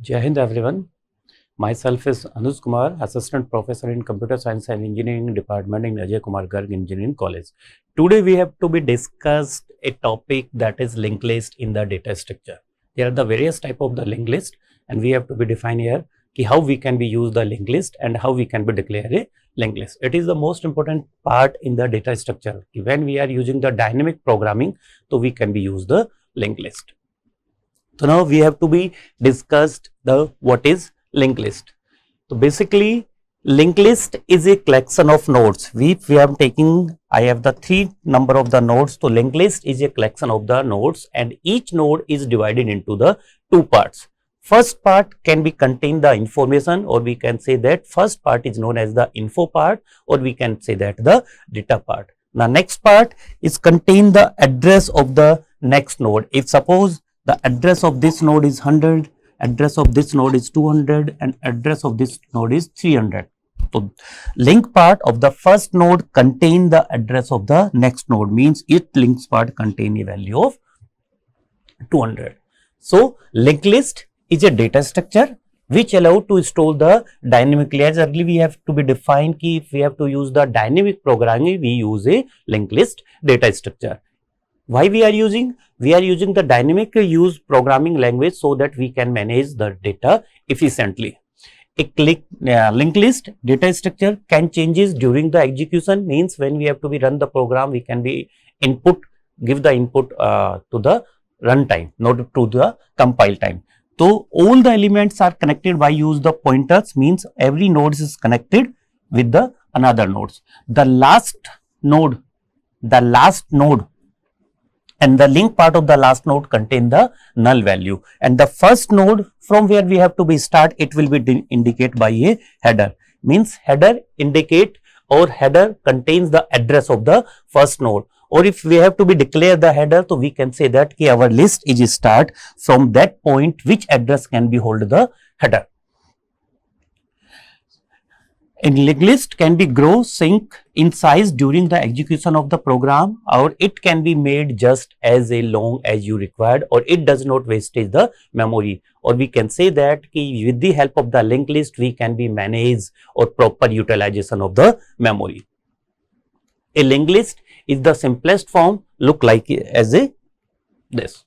Jai Hind everyone. Myself is Anuj Kumar, Assistant Professor in Computer Science and Engineering Department in Ajay Kumar Garg Engineering College. Today we have to be discussed a topic that is linked list in the data structure. There are the various type of the linked list and we have to be defined here how we can be use the linked list and how we can be declare a linked list. It is the most important part in the data structure. When we are using the dynamic programming, so we can be use the linked list. So now we have to be discussed the what is linked list. So basically linked list is a collection of nodes. I have the 3 number of the nodes. So linked list is a collection of the nodes and each node is divided into the 2 parts. First part can be contain the information, or we can say that first part is known as the info part, or we can say that the data part. The next part is contain the address of the next node. If suppose the address of this node is 100, address of this node is 200 and address of this node is 300. So link part of the first node contain the address of the next node, means it links part contain a value of 200. So linked list is a data structure which allow to store the dynamically. As earlier we have to be defined ki if we have to use the dynamic programming, we use a linked list data structure. Why we are using? We are using the dynamic use programming language so that we can manage the data efficiently. A linked list data structure can changes during the execution, means when we have to be run the program, we can be give the input to the runtime, not to the compile time. So all the elements are connected by use the pointers, means every node is connected with the another nodes. The last node and the link part of the last node contain the null value, and the first node from where we have to be start, it will be indicate by a header, means header indicate or header contains the address of the first node. Or if we have to be declare the header, so we can say that our list is start from that point which address can be hold the header. A linked list can be grow, shrink in size during the execution of the program, or it can be made just as long as you required, or it does not wastage the memory. Or we can say that with the help of the linked list, we can be manage or proper utilization of the memory. A linked list is the simplest form, look like as this.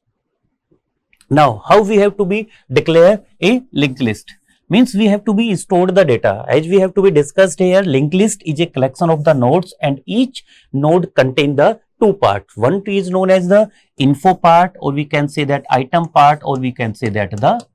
Now, how we have to be declare a linked list? Means we have to be stored the data. As we have to be discussed here, linked list is a collection of the nodes and each node contain the 2 parts. One is known as the info part, or we can say that item part, or we can say that the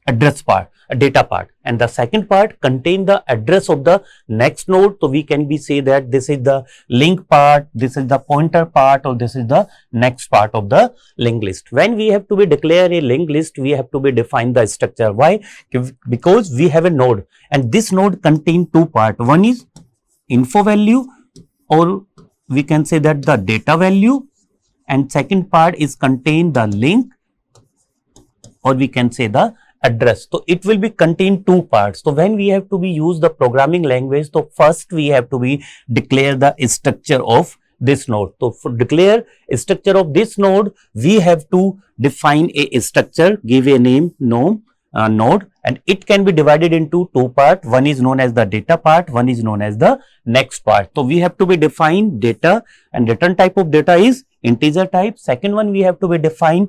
address part, a data part, and the second part contain the address of the next node. So we can be say that this is the link part, this is the pointer part, or this is the next part of the linked list. When we have to be declare a linked list, we have to be define the structure. Why? Because we have a node and this node contain 2 parts. One is info value, or we can say that the data value, and second part is contain the link, or we can say the address. So it will be contain 2 parts. So when we have to be use the programming language, so first we have to be declare the structure of this node. So for declare a structure of this node, we have to define a structure, give a name node, and it can be divided into 2 parts. One is known as the data part, one is known as the next part. So we have to be define data, and return type of data is integer type. Second one, we have to be define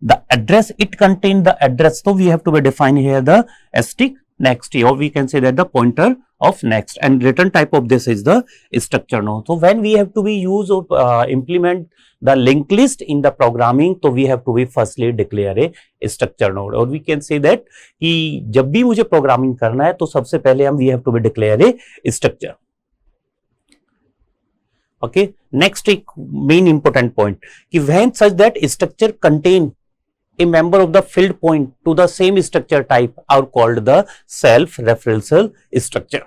the address, it contain the address. So we have to be define here the st next, or we can say that the pointer of next, and return type of this is the structure node. So when we have to be use or implement the linked list in the programming, so we have to be firstly declare a structure node, or we can say that कि जब भी मुझे programming करना है तो सबसे पहले हम we have to be declare a structure. Okay, next main important point कि when such that structure contain a member of the field point to the same structure type are called the self-referential structure.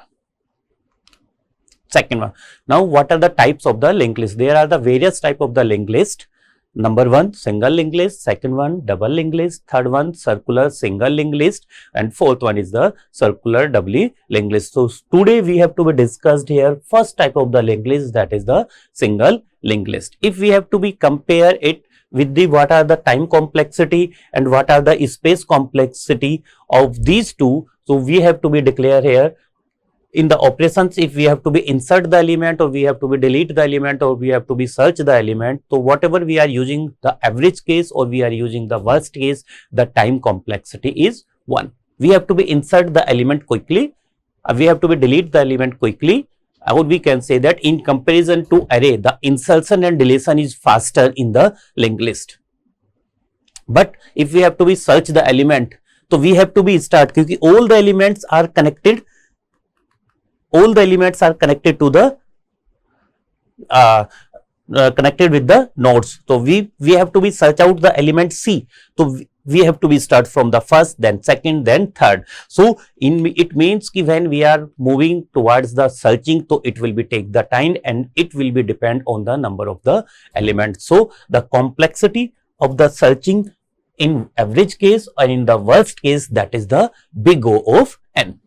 Second one. Now, what are the types of the linked list? There are the various type of the linked list. Number 1, single linked list. Second one, double linked list. Third one, circular single linked list. And fourth one is the circular doubly linked list. So today we have to be discussed here first type of the linked list, that is the single linked list. If we have to be compare it with the what are the time complexity and what are the space complexity of these two. So we have to be declare here in the operations, if we have to be insert the element or we have to be delete the element or we have to be search the element. So whatever we are using the average case or we are using the worst case, the time complexity is 1. We have to be insert the element quickly, we have to be delete the element quickly, or we can say that in comparison to array, the insertion and deletion is faster in the linked list. But if we have to be search the element, so we have to be start, because all the elements are connected, all the elements are connected to the connected with the nodes. So we have to be search out the element C. So we have to be start from the first, then second, then third. So it means ki when we are moving towards the searching, so it will be take the time and it will be depend on the number of the elements. So the complexity of the searching in average case or in the worst case, that is the big O of n.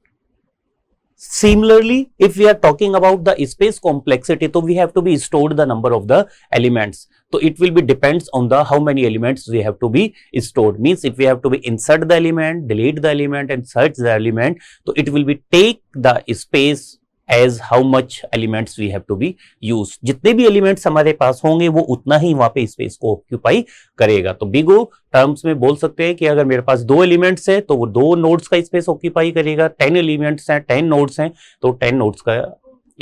Similarly, if we are talking about the space complexity, so we have to be stored the number of the elements. So it will be depends on the how many elements we have to be stored. Means if we have to be insert the element, delete the element and search the element, so it will be take the space as how much elements we have to be use. जितने भी elements हमारे पास होंगे वो उतना ही वहाँ पे space को occupy करेगा. तो big O टर्म्स में बोल सकते हैं कि अगर मेरे पास 2 एलिमेंट्स है तो वो 2 नोड्स का स्पेस ऑक्यूपाई करेगा, 10 एलिमेंट्स हैं, 10 नोड्स हैं तो 10 नोड्स का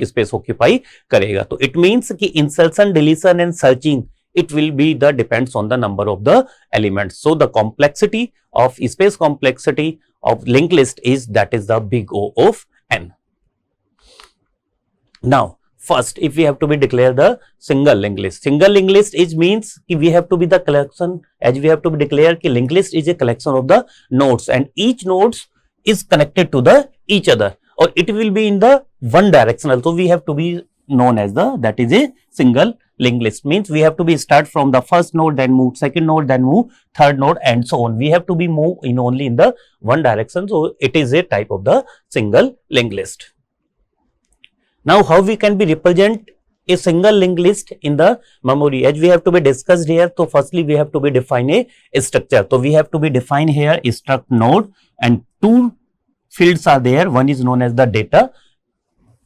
स्पेस ऑक्यूपाई करेगा. तो इट मींस कि insertion, deletion and searching, it will be the depends on the number of the elements. So the complexity of space complexity of linked list is, that is the big O of n. Now first, if we have to be declare the single linked list, single linked list is means कि we have to be the collection, as we have to be declare कि linked list is a collection of the nodes and each nodes is connected to the each other or it will be in the one directional. So we have to be known as the, that is a single linked list. Means we have to be start from the first node, then move second node, then move third node and so on. We have to be move in only in the one direction. So it is a type of the single linked list. Now how we can be represent a single linked list in the memory, as we have to be discussed here. So firstly we have to be define a structure. So we have to be define here a struct node and two fields are there. One is known as the data,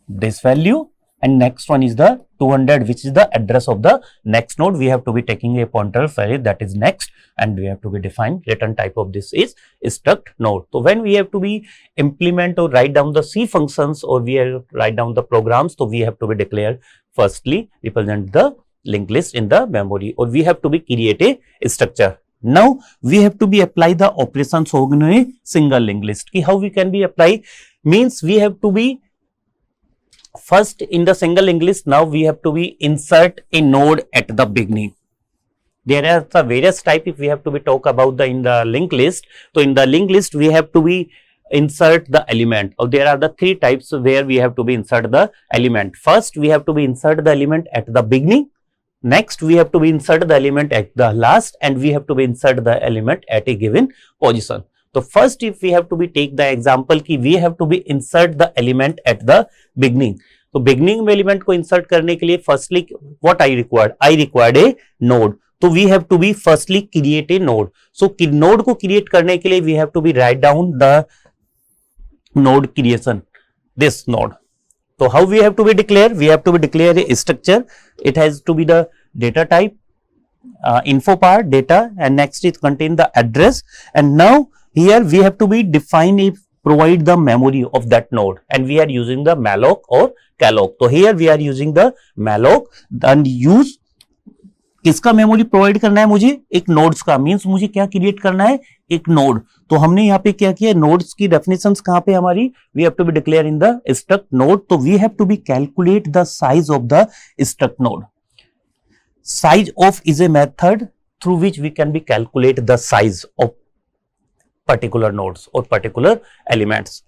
this value, and next one is the 200, which is the address of the next node. We have to be taking a pointer value, that is next, and we have to be define return type of this is struct node. So when we have to be implement or write down the C functions or we have write down the programs, so we have to be declare firstly represent the linked list in the memory or we have to be create a structure. Now we have to be apply the operations on a single linked list. How we can be apply means we have to be first in the single linked list. Now we have to be insert a node at the beginning. There are the various type if we have to be talk about the in the linked list. So in the linked list we have to be insert the element, or there are the three types where we have to be insert the element. First we have to be insert the element at the beginning. Next we have to be insert the element at the last, and we have to be insert the element at a given position. So first if we have to be take the example कि we have to be insert the element at the beginning. तो beginning में element को insert करने के लिए firstly what I required a node. तो we have to be firstly create a node. So node को create करने के लिए we have to be write down the node creation, this node. So how we have to be declare? We have to be declare a structure. It has to be the data type, info part, data, and next it contain the address. And now here we have to be define a provide the memory of that node, and we are using the malloc or calloc. So here we are using the malloc and use किसका memory provide करना है मुझे? एक nodes का. Means मुझे क्या create करना है? एक नोड. तो हमने यहाँ पे क्या किया? नोड्स की डेफिनेशंस कहाँ पे हमारी? We have to be declare in the struct node. तो we have to be calculate the size of the struct node. Size of is a method through which we can be calculate the size of particular nodes or particular elements.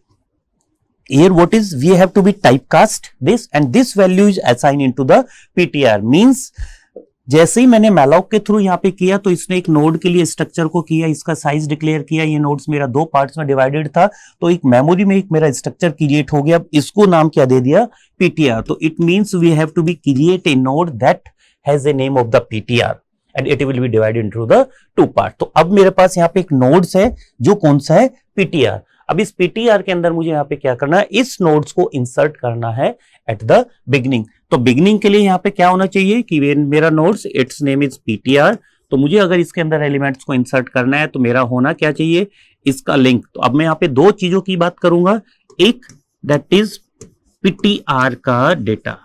Here what is, we have to be typecast this, and this value is assigned into the PTR. Means जैसे ही मैंने malloc के through यहाँ पे किया तो इसने एक node के लिए स्ट्रक्चर को किया, इसका साइज डिक्लेयर किया. ये नोड्स मेरा दो पार्ट्स में डिवाइडेड था, तो एक मेमोरी में एक मेरा स्ट्रक्चर क्रिएट हो गया. इसको नाम क्या दे दिया? PTR. तो it means we have to be create a node that has a name of the PTR, and it will be divided into the two part. तो अब मेरे पास यहाँ पे एक नोड्स है जो कौन सा है, PTR. अब इस PTR के अंदर मुझे यहाँ पे क्या करना है, इस नोड्स को इंसर्ट करना है एट द बिगनिंग. तो बिगनिंग के लिए यहाँ पे क्या होना चाहिए कि मेरा nodes it's name is PTR. तो मुझे अगर इसके अंदर एलिमेंट्स को इंसर्ट करना है तो मेरा होना क्या चाहिए, इसका लिंक. तो अब मैं यहाँ पे दो चीजों की बात करूंगा, एक दैट इज PTR का डेटा,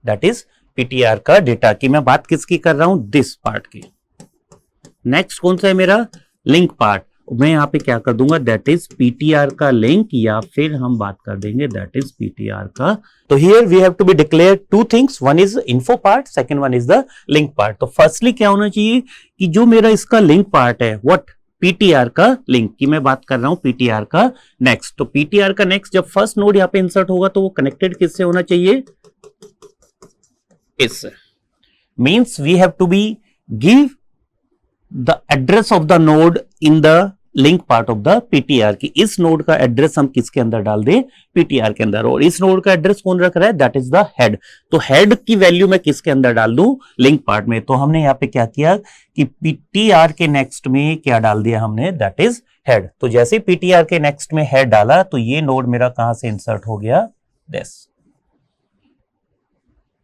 दैट इज PTR का डेटा की मैं बात किसकी कर रहा हूं, दिस पार्ट की. नेक्स्ट कौन सा है मेरा, लिंक पार्ट. मैं यहां पे क्या कर दूंगा, दैट इज PTR का लिंक, या फिर हम बात कर देंगे दैट इज PTR का. तो here we have to be declare two things, one is info part, second one is the link part. तो फर्स्टली क्या होना चाहिए कि जो मेरा इसका लिंक पार्ट है, व्हाट, PTR का लिंक की मैं बात कर रहा हूं, PTR का नेक्स्ट. तो PTR का नेक्स्ट जब फर्स्ट नोड यहां पे इंसर्ट होगा तो वो कनेक्टेड किससे होना चाहिए, इससे. Means we have to be give the address of the node in the link part of the PTR की इस नोड का एड्रेस हम किसके अंदर डाल दें, PTR के अंदर. और इस नोड का एड्रेस कौन रख रहा है, दैट इज द हेड. तो हेड की वैल्यू मैं किसके अंदर डाल दूं, लिंक पार्ट में. तो हमने यहाँ पे क्या किया कि PTR के नेक्स्ट में क्या डाल दिया हमने, दैट इज हेड. तो जैसे PTR के नेक्स्ट में हेड डाला तो ये नोड मेरा कहां से इंसर्ट हो गया, दिस.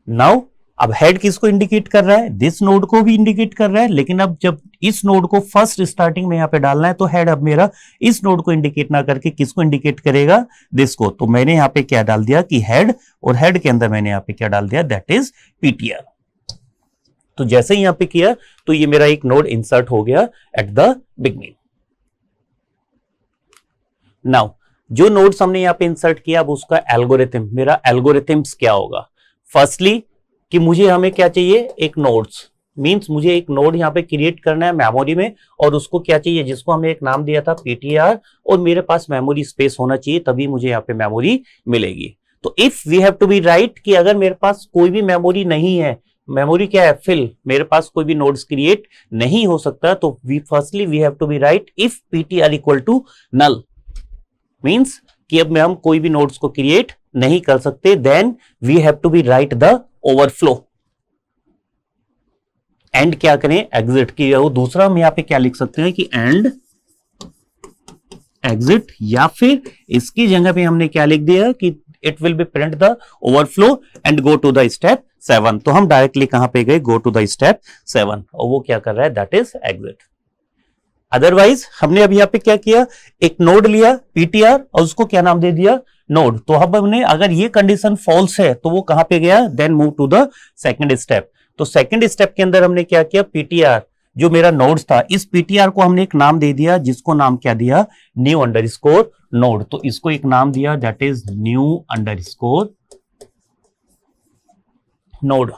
नाउ अब हेड किसको इंडिकेट कर रहा है, दिस नोड को भी इंडिकेट कर रहा है. लेकिन अब जब इस नोड को फर्स्ट स्टार्टिंग में यहां पे डालना है तो हेड अब मेरा इस नोड को इंडिकेट ना करके किसको इंडिकेट करेगा, दिस को. तो मैंने यहां पे क्या डाल दिया कि हेड, और हेड के अंदर मैंने यहां पे क्या डाल दिया, दैट इज PTR. तो जैसे ही यहां पे किया तो ये मेरा एक नोड इंसर्ट हो गया एट द बिगनिंग. नाउ जो नोड्स हमने यहां पे इंसर्ट किया, अब उसका एल्गोरिथम, मेरा एल्गोरिथम्स क्या होगा. फर्स्टली कि मुझे हमें क्या चाहिए, एक नोड्स, मींस मुझे एक नोड यहां पे क्रिएट करना है मेमोरी में, और उसको क्या चाहिए, जिसको हमने एक नाम दिया था PTR, और मेरे पास मेमोरी स्पेस होना चाहिए, तभी मुझे यहाँ पे मेमोरी मिलेगी. तो if we have to be write कि अगर मेरे पास कोई भी मेमोरी नहीं है, मेमोरी क्या है, फिल, मेरे पास कोई भी नोड्स क्रिएट नहीं हो सकता, तो firstly we have to be write if PTR equal to null, means कि अब हम कोई भी नोड्स को क्रिएट नहीं कर सकते, then we have to be write the overflow. And क्या करें, एग्जिट की. वो दूसरा हम यहां पे क्या लिख सकते हैं कि एंड एग्जिट, या फिर इसकी जगह पे हमने क्या लिख दिया कि it will be print the overflow and go to the step 7. तो हम डायरेक्टली कहां पे गए, गो टू द स्टेप 7, और वो क्या कर रहा है, दैट इज एग्जिट. अदरवाइज हमने अभी यहां पे क्या किया, एक नोड लिया PTR और उसको क्या नाम दे दिया, नोड. तो अब हमने अगर ये कंडीशन फॉल्स है तो वो कहां पे गया, then move to the second step. तो सेकंड स्टेप के अंदर हमने क्या किया, PTR जो मेरा नोड्स था, इस PTR को हमने एक नाम दे दिया, जिसको नाम क्या दिया, न्यू अंडरस्कोर नोड. तो इसको एक नाम दिया, that is new underscore node,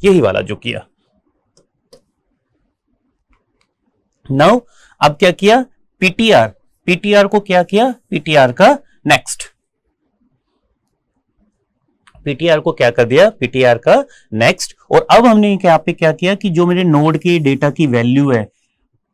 यही वाला जो किया. नाउ अब क्या किया, PTR को क्या किया, PTR का नेक्स्ट, PTR को क्या कर दिया, PTR का नेक्स्ट. और अब हमने यहाँ पे क्या किया कि जो मेरे नोड के डेटा की वैल्यू है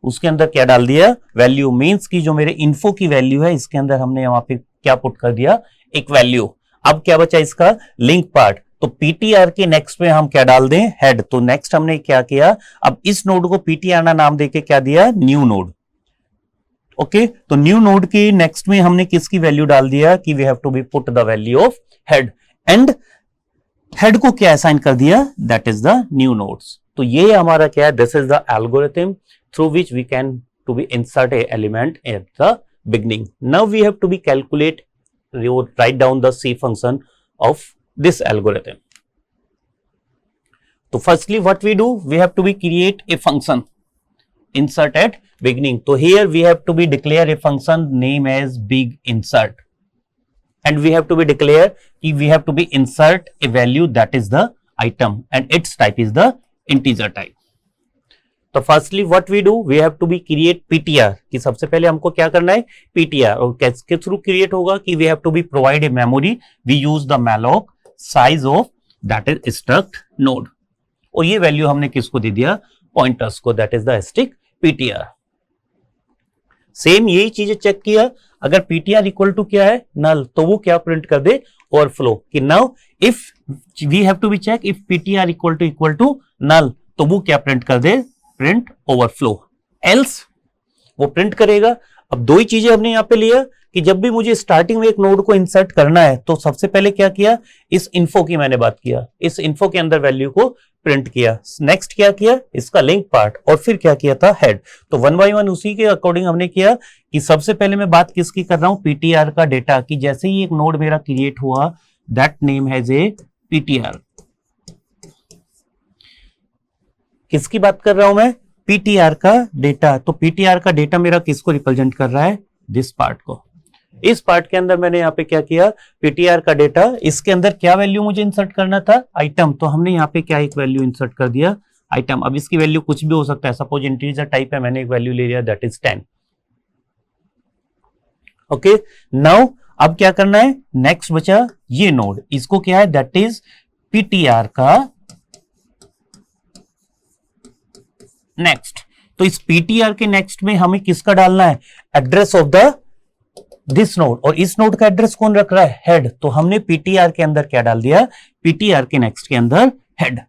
उसके अंदर क्या डाल दिया, वैल्यू, मींस की जो मेरे इन्फो की वैल्यू है इसके अंदर हमने यहाँ पे क्या पुट कर दिया, एक वैल्यू. अब क्या बचा इसका लिंक पार्ट. तो PTR के नेक्स्ट में हम क्या डाल दें, हेड. तो नेक्स्ट हमने क्या किया, अब इस नोड को PTR ना नाम देके क्या दिया, न्यू नोड. ओके, तो न्यू नोड के नेक्स्ट में हमने किसकी वैल्यू डाल दिया कि we have to be put the value of head, and head को क्या असाइन कर दिया, that is the new nodes. तो ये हमारा क्या है, this is the algorithm through which we can to be insert a element at the beginning. Now we have to be calculate, write down the C function of this algorithm. So firstly what we do, we have to be create a function insert at beginning. So here we have to be declare a function name as big insert, and we have to be declare we have to be insert a value that is the item and its type is the integer type. तो firstly what we do, we have to be create PTR कि सबसे पहले हमको क्या करना है, PTR, और किसके थ्रू क्रिएट होगा कि we have to be provide a memory, we use the malloc size of that is struct node, और ये वैल्यू हमने किसको दे दिया, पॉइंटर्स को, that is the stick PTR. Same यही चीजें चेक किया. अगर पीटीआर इक्वल टू क्या है, नल, तो वो क्या प्रिंट कर दे, ओवरफ्लो। कि now if we have to be check if PTR equal to null, तो वो क्या प्रिंट कर दे, प्रिंट ओवरफ्लो, एल्स वो प्रिंट करेगा। अब दो ही चीजें हमने यहां पे लिया कि जब भी मुझे स्टार्टिंग में एक नोड को इंसर्ट करना है तो सबसे पहले क्या किया, इस इन्फो की मैंने बात किया, इस इन्फो के अंदर वैल्यू को प्रिंट किया। नेक्स्ट क्या किया, इसका लिंक पार्ट, और फिर क्या किया था, हेड। तो वन बाय वन उसी के अकॉर्डिंग हमने किया कि सबसे पहले मैं बात किसकी कर रहा हूं, पीटीआर का डेटा की। जैसे ही एक नोड मेरा क्रिएट हुआ, that name has a PTR. किसकी बात कर रहा हूं मैं, पीटीआर का डेटा। तो पीटीआर का डेटा मेरा किसको रिप्रेजेंट कर रहा है, दिस पार्ट को। इस पार्ट के अंदर मैंने यहाँ पे क्या किया, पीटीआर का डेटा, इसके अंदर क्या वैल्यू मुझे इंसर्ट करना था, आइटम। तो हमने यहाँ पे क्या एक वैल्यू इंसर्ट कर दिया, आइटम। अब इसकी वैल्यू कुछ भी हो सकता है, सपोज इंटीजर टाइप है, मैंने एक वैल्यू ले लिया, दैट इज 10। ओके, नाउ अब क्या करना है, नेक्स्ट बचा ये नोड, इसको क्या है, दैट इज पीटीआर का नेक्स्ट। तो इस पीटीआर के नेक्स्ट में हमें किसका डालना है, address of the this node. और इस नोड का एड्रेस कौन रख रहा है, हेड। तो हमने पीटीआर के अंदर क्या डाल दिया, पीटीआर के नेक्स्ट के अंदर हेड।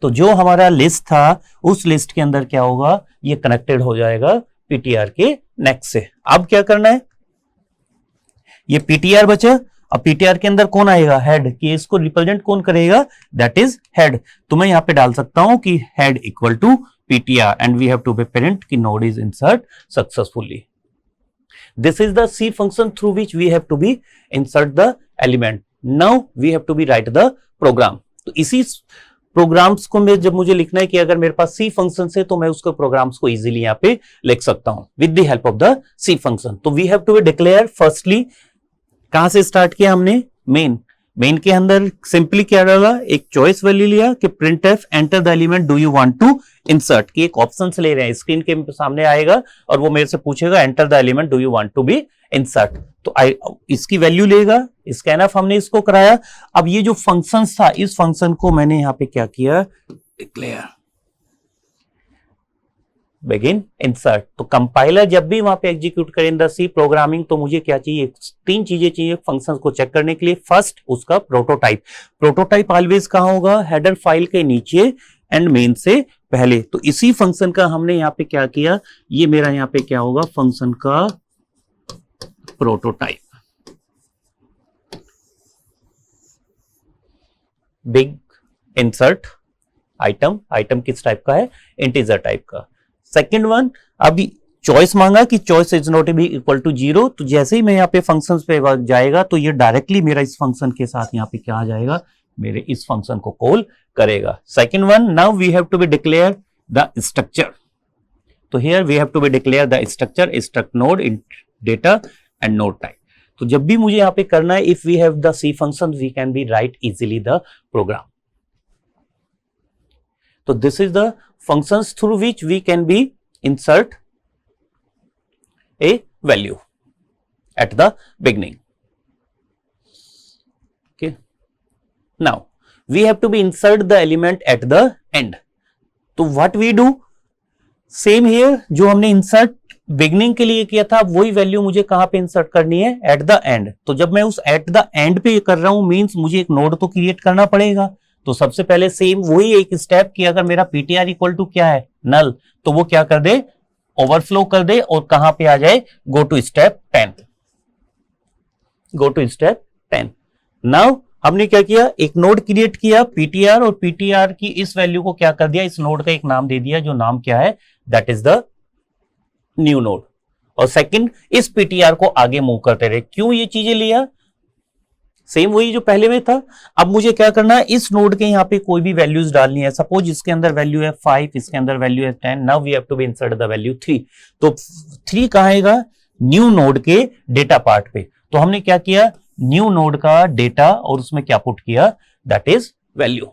तो जो हमारा लिस्ट था उस लिस्ट के अंदर क्या होगा, ये कनेक्टेड हो जाएगा पीटीआर के नेक्स्ट से। अब क्या करना है, ये पीटीआर बचा, अब पीटीआर के अंदर कौन आएगा, हेड। कि इसको रिप्रेजेंट कौन करेगा, दैट इज हेड। तो मैं यहां पे डाल सकता हूं कि head equal to PTR and we have to be print कि node is insert successfully. This is the C function through which we have to be insert the element. Now we have to be write the program. तो इसी programmes को मैं जब मुझे लिखना है कि अगर मेरे पास C फंक्शन है तो मैं उसको प्रोग्राम्स को इजीली यहाँ पे लिख सकता हूं with the help of the C function. तो we have to be declare firstly, कहां से स्टार्ट किया हमने, मेन के अंदर सिंपली क्या डाला, एक चॉइस वैल्यू लिया कि print f enter the element do you want to insert. की एक ऑप्शन ले रहे हैं, स्क्रीन के सामने आएगा और वो मेरे से पूछेगा enter the element do you want to be insert. तो इसकी वैल्यू लेगा, स्कैनफ हमने इसको कराया। अब ये जो फंक्शन था, इस फंक्शन को मैंने यहां पे क्या किया, डिक्लेयर बिगिन इंसर्ट। तो कंपाइलर जब भी वहां पे एग्जीक्यूट करें द सी प्रोग्रामिंग, तो मुझे क्या चाहिए, तीन चीजें चाहिए फंक्शन को चेक करने के लिए। फर्स्ट उसका प्रोटोटाइप। प्रोटोटाइप ऑलवेज कहां होगा, हेडर फाइल के नीचे एंड मेन से पहले। तो इसी फंक्शन का हमने यहाँ पे क्या किया, ये मेरा यहाँ पे क्या होगा, फंक्शन का prototype. Big insert item, item किस टाइप का है, इंटीजर टाइप का। सेकेंड वन, अभी चॉइस मांगा कि choice is not be equal to 0। तो जैसे ही मैं यहाँ पे फंक्शंस पे जाएगा तो ये डायरेक्टली मेरा इस फंक्शन के साथ यहाँ पे क्या आ जाएगा, मेरे इस फंक्शन को कॉल करेगा। Second one, now we have to be declare the structure. तो here we have to be declare the structure, struct node in data and node type. तो जब भी मुझे यहाँ पे करना है, if we have the C function we can be write easily the program. तो this is the functions through which we can be insert a value at the beginning. Okay, now we have to be insert the element at the end. तो what we do, same here, जो हमने insert beginning के लिए किया था वही value मुझे कहां पे इंसर्ट करनी है, at the end। तो जब मैं उस at the end पे कर रहा हूं, मीन्स मुझे एक नोड तो क्रिएट करना पड़ेगा। तो सबसे पहले सेम वही एक स्टेप कि अगर मेरा पीटीआर इक्वल टू क्या है, नल, तो वो क्या कर दे, ओवरफ्लो कर दे और कहां पे आ जाए, go to step 10, go to step 10। Now हमने क्या किया, एक नोड क्रिएट किया पीटीआर, और पीटीआर की इस वैल्यू को क्या कर दिया, इस नोड का एक नाम दे दिया, जो नाम क्या है, that is the new node. और सेकंड, इस पीटीआर को आगे मूव करते रहे। क्यों ये चीजें लिया, सेम वही जो पहले में था। अब मुझे क्या करना है, इस नोड के यहाँ पे कोई भी वैल्यूज डालनी है। सपोज इसके अंदर वैल्यू है 5, इसके अंदर वैल्यू है 10। Now we have to be insert the value 3। तो 3 कहाँ आएगा, न्यू नोड के डेटा पार्ट पे। तो हमने क्या किया, न्यू नोड का डेटा और उसमें क्या पुट किया, दैट इज वैल्यू।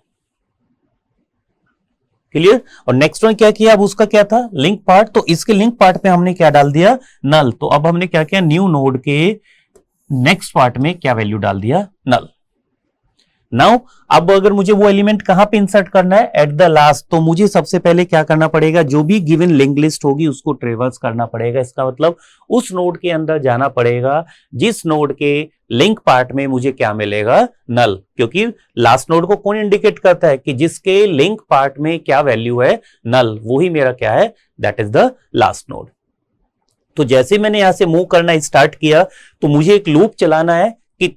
क्लियर। और नेक्स्ट वन क्या किया, अब उसका क्या था, लिंक पार्ट। तो इसके लिंक पार्ट पे हमने क्या डाल दिया, नल। तो अब हमने क्या किया, न्यू नोड के नेक्स्ट पार्ट में क्या वैल्यू डाल दिया, नल। नाउ अब अगर मुझे वो एलिमेंट कहां पे इंसर्ट करना है, एट द लास्ट, तो मुझे सबसे पहले क्या करना पड़ेगा, जो भी गिवन लिंक लिस्ट होगी उसको ट्रेवर्स करना पड़ेगा। इसका मतलब उस नोड के अंदर जाना पड़ेगा जिस नोड के लिंक पार्ट में मुझे क्या मिलेगा, नल, क्योंकि लास्ट नोड को कौन इंडिकेट करता है कि जिसके लिंक पार्ट में क्या वैल्यू है, नल, वो ही मेरा क्या है, that is the last node. तो जैसे मैंने यहां से मूव करना स्टार्ट किया तो मुझे एक लूप चलाना है कि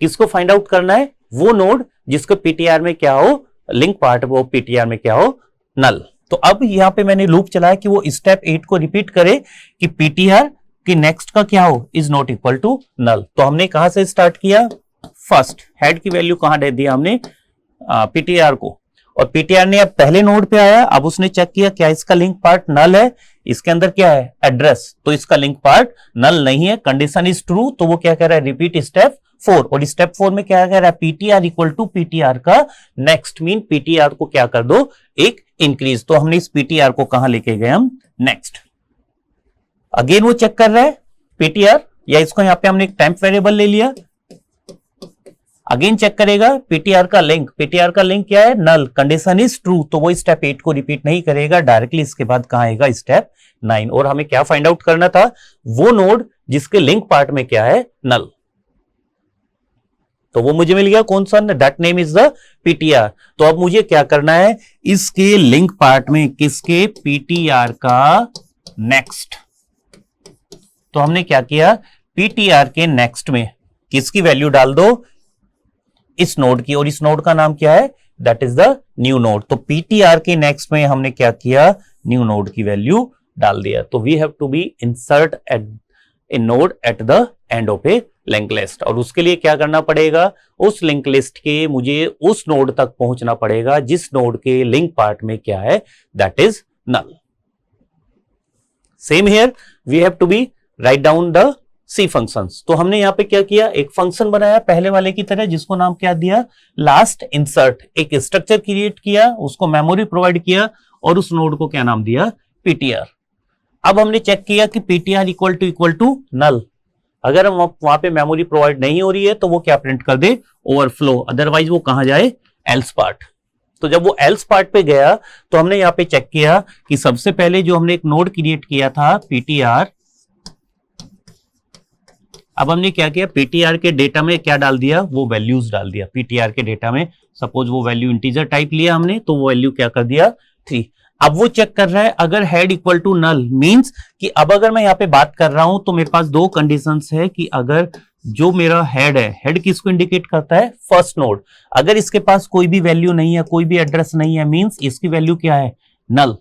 किसको फाइंड आउट करना है, वो नोड जिसको पीटीआर में क्या हो, लिंक पार्ट, वो पीटीआर में क्या हो, नल। तो अब यहां पे मैंने लूप चलाया कि वो स्टेप 8 को रिपीट करे कि पीटीआर की नेक्स्ट का क्या हो, is not equal to null. तो हमने कहां से स्टार्ट किया, फर्स्ट हेड की वैल्यू कहां दे दिया हमने, पीटीआर को, और पीटीआर ने अब पहले नोड पे आया, अब उसने चेक किया क्या इसका लिंक पार्ट नल है, इसके अंदर क्या है, एड्रेस, तो इसका लिंक पार्ट नल नहीं है, कंडीशन इज ट्रू, तो वो क्या कह रहा है, रिपीट स्टेप 4, और स्टेप 4 में क्या कह रहा है, पीटीआर इक्वल टू पीटीआर का नेक्स्ट, मीन पीटीआर को क्या कर दो, एक इंक्रीज। तो हमने इस पीटीआर को कहां लेके गए हम, नेक्स्ट। अगेन वो चेक कर रहा है पीटीआर, या इसको यहां पे हमने एक टेम्प वेरिएबल ले लिया, अगेन चेक करेगा पीटीआर का लिंक, पीटीआर का लिंक क्या है, नल, कंडीशन इज ट्रू, तो वो स्टेप 8 को रिपीट नहीं करेगा, डायरेक्टली इसके बाद कहां आएगा, स्टेप 9। और हमें क्या फाइंड आउट करना था, वो नोड जिसके लिंक पार्ट में क्या है, नल, तो वो मुझे मिल गया, कौन सा, that name is the PTR. तो अब मुझे क्या करना है, इसके लिंक पार्ट में किसके, पीटीआर का नेक्स्ट। तो हमने क्या किया, पीटीआर के नेक्स्ट में किसकी वैल्यू डाल दो, इस नोड की, और इस नोड का नाम क्या है, that is the new node. तो पीटीआर के नेक्स्ट में हमने क्या किया, न्यू नोड की वैल्यू डाल दिया। तो we have to be insert at a node at the end of a link list, और उसके लिए क्या करना पड़ेगा, उस लिंक लिस्ट के मुझे उस नोड तक पहुंचना पड़ेगा जिस नोड के लिंक पार्ट में क्या है, that is null. Same here we have to be write down the C functions. तो हमने यहां पे क्या किया, एक फंक्शन बनाया पहले वाले की तरह, जिसको नाम क्या दिया, लास्ट इंसर्ट, एक स्ट्रक्चर क्रिएट किया, उसको मेमोरी प्रोवाइड किया, और उस नोड को क्या नाम दिया, पीटीआर। अब हमने चेक किया कि पीटीआर इक्वल टू नल, अगर हम वहां पे मेमोरी प्रोवाइड नहीं हो रही है तो वो क्या प्रिंट कर दे, ओवरफ्लो, अदरवाइज वो कहां जाए, एल्स पार्ट। तो जब वो एल्स पार्ट पे गया तो हमने यहां पे चेक किया कि सबसे पहले जो हमने एक नोड क्रिएट किया था पीटीआर, अब हमने क्या किया, पीटीआर के डेटा में क्या डाल दिया, वो वैल्यूज डाल दिया। पीटीआर के डेटा में सपोज वो वैल्यू इंटीजर टाइप लिया हमने, तो वो वैल्यू क्या कर दिया, 3। अब वो चेक कर रहा है अगर head equal to null, means कि अब अगर मैं यहाँ पे बात कर रहा हूं तो मेरे पास दो कंडीशंस है कि अगर जो मेरा हेड है, हेड किसको इंडिकेट करता है, फर्स्ट नोड, अगर इसके पास कोई भी वैल्यू नहीं है, कोई भी एड्रेस नहीं है, मींस इसकी वैल्यू क्या है, नल,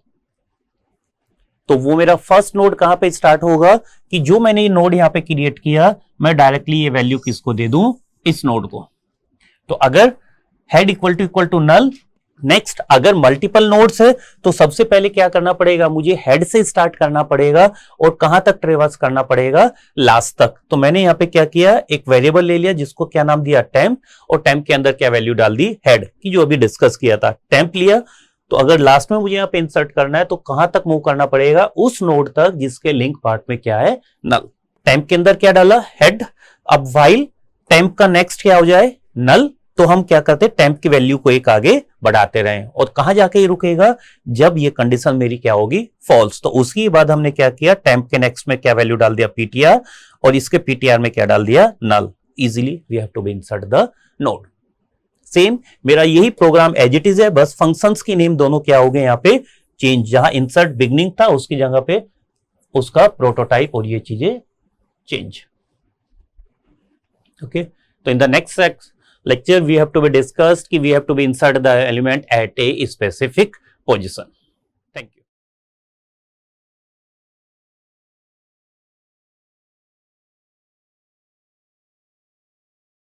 तो वो मेरा फर्स्ट नोड कहां पे स्टार्ट होगा कि जो मैंने ये नोड यहां पे क्रिएट किया, मैं डायरेक्टली ये वैल्यू किसको दे दूं, इस नोड को। तो अगर head equal to null, next अगर मल्टीपल नोड्स है तो सबसे पहले क्या करना पड़ेगा, मुझे हेड से स्टार्ट करना पड़ेगा और कहां तक ट्रेवर्स करना पड़ेगा, लास्ट तक। तो मैंने यहां पे क्या किया, एक वेरिएबल ले लिया जिसको क्या नाम दिया, टेम्प, और टेम्प के अंदर क्या वैल्यू डाल दी, हेड की, जो अभी डिस्कस किया था। टेम्प लिया, तो अगर लास्ट में मुझे यहाँ पे इंसर्ट करना है तो कहां तक मूव करना पड़ेगा, उस नोड तक जिसके लिंक पार्ट में क्या है, नल। टेम्प के अंदर क्या डाला, हेड। अब व्हाइल टेम्प का नेक्स्ट क्या हो जाए, नल, तो हम क्या करते हैं, टेम्प की वैल्यू को एक आगे बढ़ाते रहें, और कहां जाके ये रुकेगा, जब ये कंडीशन मेरी क्या होगी, फॉल्स। तो उसके बाद हमने क्या किया, टेम्प के नेक्स्ट में क्या वैल्यू डाल दिया, पीटीआर, और इसके पीटीआर में क्या डाल दिया, null. Easily we have to be insert the node. Same मेरा यही प्रोग्राम एज इट इज है, बस फंक्शंस की नेम दोनों क्या हो गए यहाँ पे चेंज, जहां इंसर्ट बिगनिंग था उसकी जगह पे उसका प्रोटोटाइप और ये चीजें चेंज। ओके, तो in the next lecture we have to be discussed कि we have to be insert the element at a specific position.